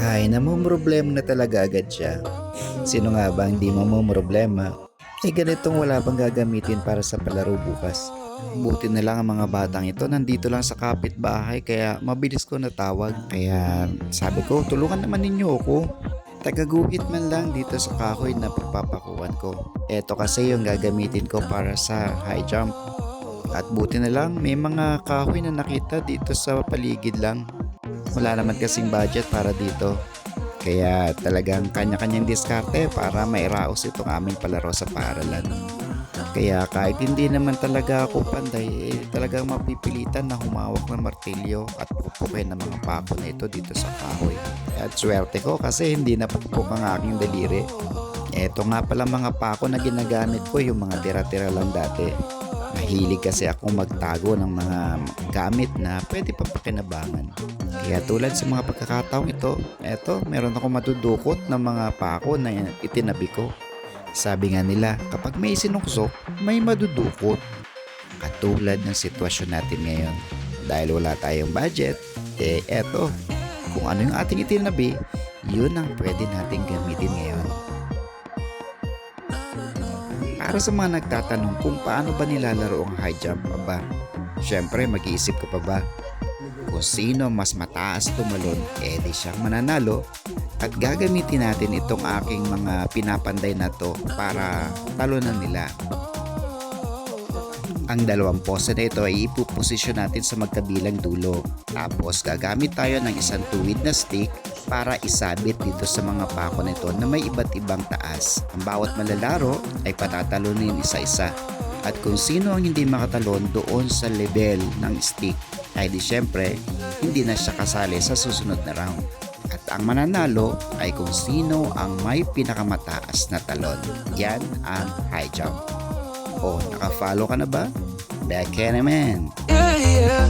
Ay, namomroblema na talaga agad siya. Sino nga ba hindi mamomroblema? Eh ganitong wala pang gagamitin para sa palaro bukas. Buti na lang ang mga batang ito nandito lang sa kapitbahay kaya mabilis ko natawag. Kaya sabi ko tulungan naman ninyo ako. Tagaguhit man lang dito sa kahoy na pagpapakuan ko. Eto kasi yung gagamitin ko para sa high jump. At buti na lang may mga kahoy na nakita dito sa paligid lang. Wala naman kasing budget para dito. Kaya talagang kanya-kanyang diskarte para mairaos itong aming palaro sa paaralan. Kaya kahit hindi naman talaga ako panday, talagang mapipilitan na humawak ng martilyo at pupukin ng mga pako na ito dito sa kahoy. At swerte ko kasi hindi napupuk ang aking daliri. Eto nga pala mga pako na ginagamit ko yung mga tira-tira lang dati. Mahilig kasi akong magtago ng mga gamit na pwede pang pakinabangan. Kaya tulad sa mga pagkakataong ito, eto meron akong madudukot ng mga pako na itinabi ko. Sabi nga nila, kapag may sinuksok, may madudukot. Katulad ng sitwasyon natin ngayon. Dahil wala tayong budget, eto, kung ano yung ating itinabi, yun ang pwede nating gamitin ngayon. Para sa mga nagtatanong kung paano ba nilalaro ang high jump, syempre mag-iisip ka pa ba? Kung sino mas mataas tumalon, di siyang mananalo. At gagamitin natin itong aking mga pinapanday na to para talunan nila. Ang dalawang pose na ito ay ipuposisyon natin sa magkabilang dulo. Tapos gagamit tayo ng isang tuwid na stick para isabit dito sa mga pako nito na may iba't ibang taas. Ang bawat malalaro ay patatalunin isa-isa. At kung sino ang hindi makatalon doon sa level ng stick, ay di syempre hindi na siya kasali sa susunod na round. At ang mananalo ay kung sino ang may pinakamataas na talon. Yan ang high jump. O, naka-follow ka na ba? Back naman. Yeah, yeah.